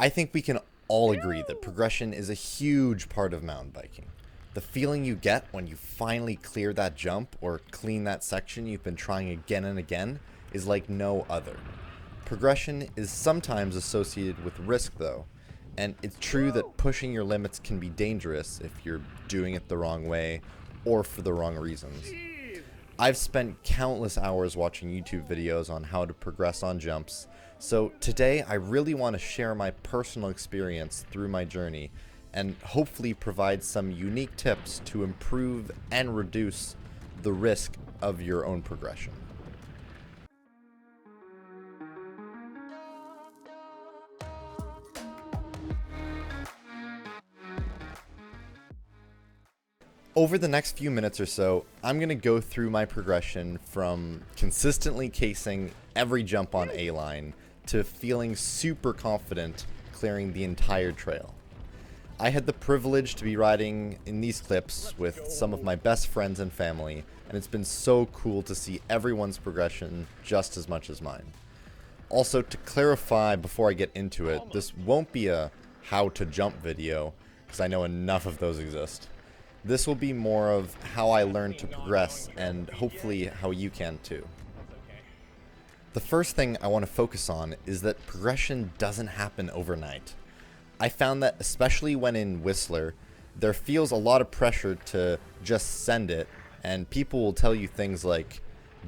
I think we can all agree that progression is a huge part of mountain biking. The feeling you get when you finally clear that jump or clean that section you've been trying again and again is like no other. Progression is sometimes associated with risk though, and it's true that pushing your limits can be dangerous if you're doing it the wrong way or for the wrong reasons. I've spent countless hours watching YouTube videos on how to progress on jumps, so today I really want to share my personal experience through my journey and hopefully provide some unique tips to improve and reduce the risk of your own progression. Over the next few minutes or so, I'm going to go through my progression from consistently casing every jump on A-Line to feeling super confident clearing the entire trail. I had the privilege to be riding in these clips with some of my best friends and family, and it's been so cool to see everyone's progression just as much as mine. Also, to clarify before I get into it, this won't be a how to jump video, because I know enough of those exist. This will be more of how I learned to progress and hopefully how you can too. The first thing I want to focus on is that progression doesn't happen overnight. I found that especially when in Whistler, there feels a lot of pressure to just send it, and people will tell you things like,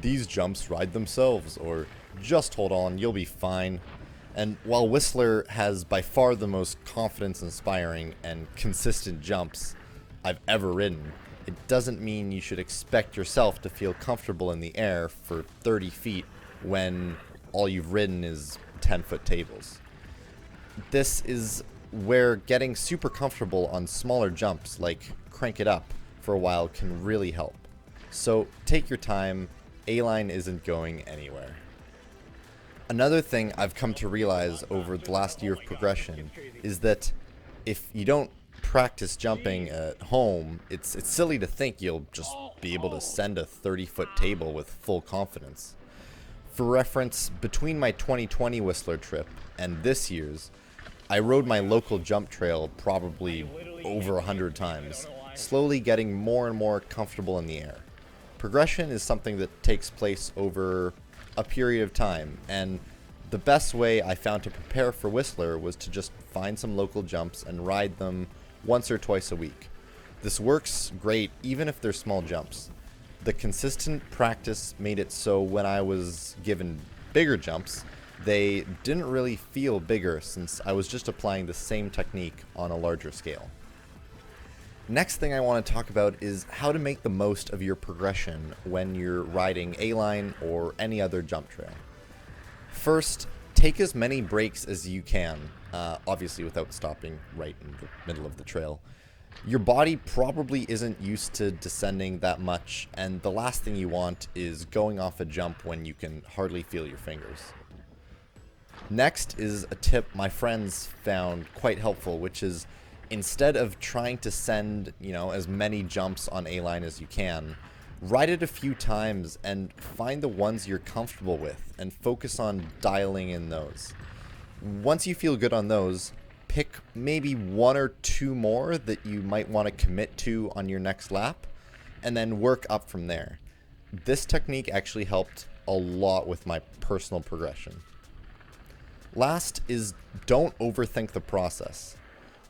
"These jumps ride themselves," or "Just hold on, you'll be fine." And while Whistler has by far the most confidence-inspiring and consistent jumps I've ever ridden, it doesn't mean you should expect yourself to feel comfortable in the air for 30 feet when all you've ridden is 10-foot tables. This is where getting super comfortable on smaller jumps, like Crank It Up, for a while can really help. So take your time, A-Line isn't going anywhere. Another thing I've come to realize over the last year of progression is that if you don't practice jumping at home, it's silly to think you'll just be able to send a 30-foot table with full confidence. For reference, between my 2020 Whistler trip and this year's, I rode my local jump trail probably over 100 times, slowly getting more and more comfortable in the air. Progression is something that takes place over a period of time, and the best way I found to prepare for Whistler was to just find some local jumps and ride them once or twice a week. This works great even if they're small jumps. The consistent practice made it so when I was given bigger jumps, they didn't really feel bigger since I was just applying the same technique on a larger scale. Next thing I want to talk about is how to make the most of your progression when you're riding A-Line or any other jump trail. First, take as many breaks as you can, obviously without stopping right in the middle of the trail. Your body probably isn't used to descending that much, and the last thing you want is going off a jump when you can hardly feel your fingers. Next is a tip my friends found quite helpful, which is instead of trying to send, as many jumps on A-Line as you can, ride it a few times and find the ones you're comfortable with and focus on dialing in those. Once you feel good on those, pick maybe one or two more that you might want to commit to on your next lap, and then work up from there. This technique actually helped a lot with my personal progression. Last is don't overthink the process.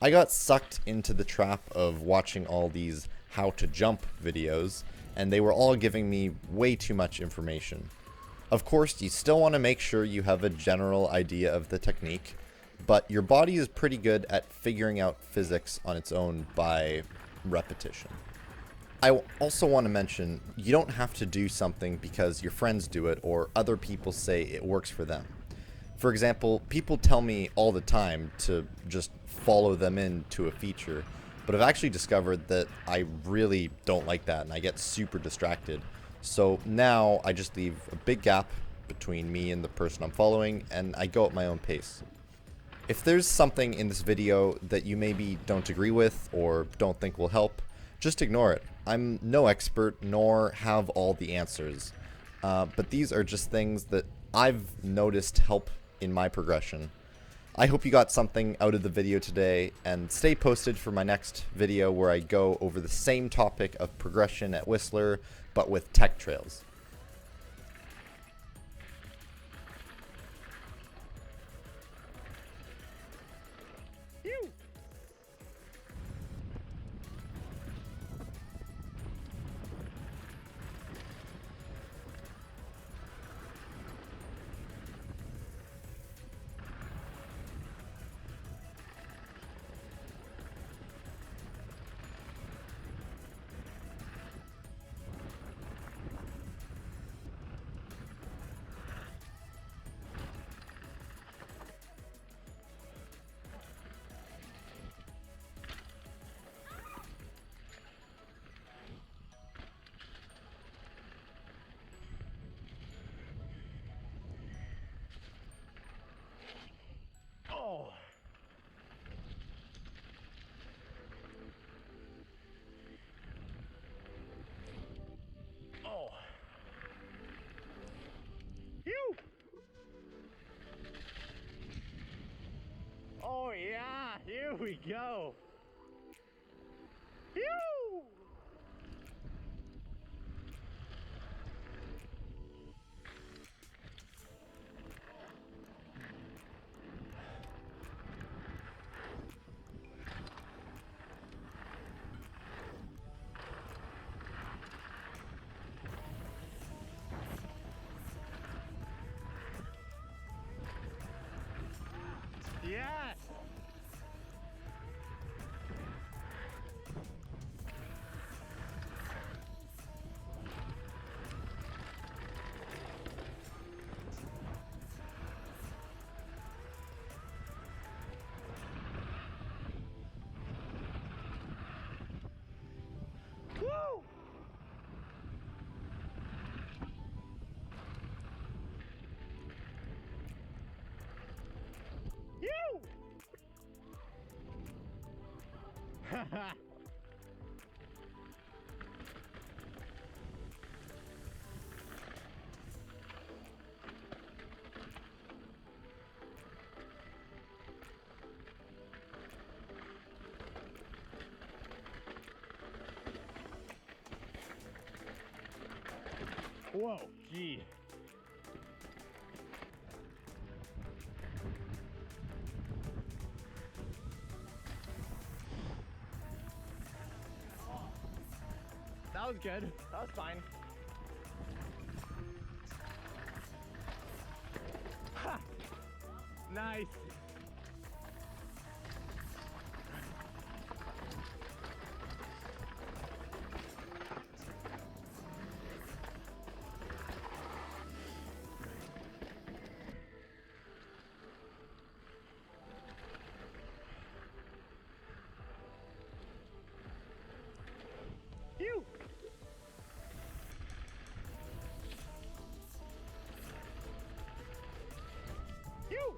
I got sucked into the trap of watching all these how to jump videos, and they were all giving me way too much information. Of course, you still want to make sure you have a general idea of the technique, but your body is pretty good at figuring out physics on its own by repetition. I also want to mention, you don't have to do something because your friends do it or other people say it works for them. For example, people tell me all the time to just follow them into a feature, but I've actually discovered that I really don't like that and I get super distracted. So now I just leave a big gap between me and the person I'm following, and I go at my own pace. If there's something in this video that you maybe don't agree with or don't think will help, just ignore it. I'm no expert nor have all the answers, but these are just things that I've noticed help in my progression. I hope you got something out of the video today, and stay posted for my next video where I go over the same topic of progression at Whistler, but with tech trails. Oh yeah, here we go. Phew! Yes! Woo! You! Haha! Whoa, gee. That was good. That was fine. Ha! Nice. You. You.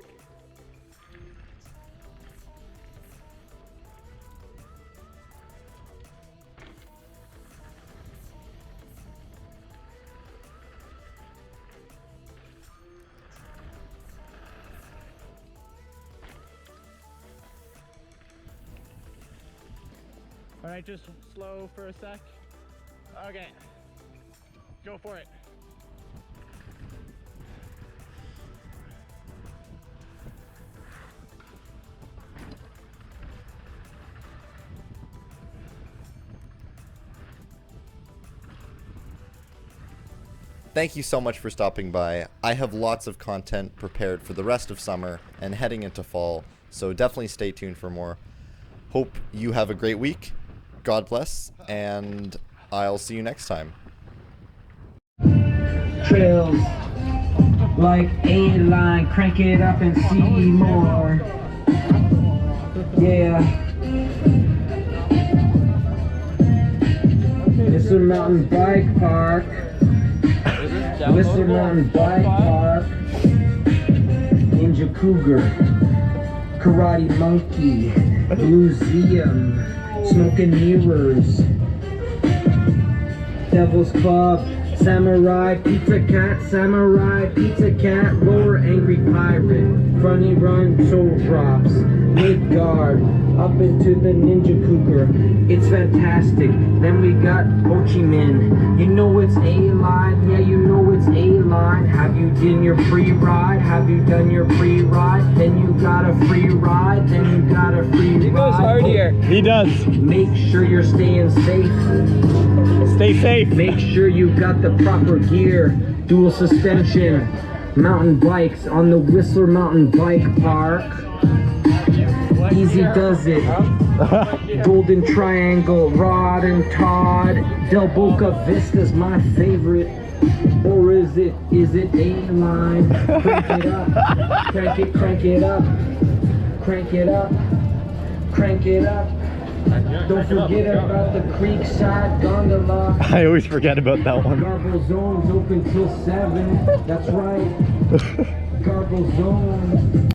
All right, just slow for a sec. Okay, go for it. Thank you so much for stopping by. I have lots of content prepared for the rest of summer and heading into fall, so definitely stay tuned for more. Hope you have a great week. God bless, and I'll see you next time. Trails like a line, crank it up and see more. Yeah. Whistler Mountain Bike Park. Whistler Mountain Bike Park. Ninja Cougar. Karate Monkey. Museum. Smoke and Mirrors. Devil's Club. Samurai pizza cat, samurai pizza cat, roar angry pirate, funny run soul drops, mid guard, up into the ninja cougar. It's fantastic. Then we got Ho Chi Minh. You know it's A-line, yeah, you know it's A-line. Have you done your pre-ride? Have you done your pre-ride? Then you got a free ride, then you got a free ride. He goes hard here. He does. Make sure you're staying safe. Stay safe. Make sure you got the proper gear. Dual suspension. Mountain bikes on the Whistler Mountain Bike Park. Easy does it. Golden Triangle, Rod and Todd. Del Boca Vista's my favorite. Or is it A-line? Crank it up. Crank it up. Crank it up. Crank it up. Don't forget about the Creekside Gondola. I always forget about that one. Garble Zone's open till 7. That's right. Garble Zone.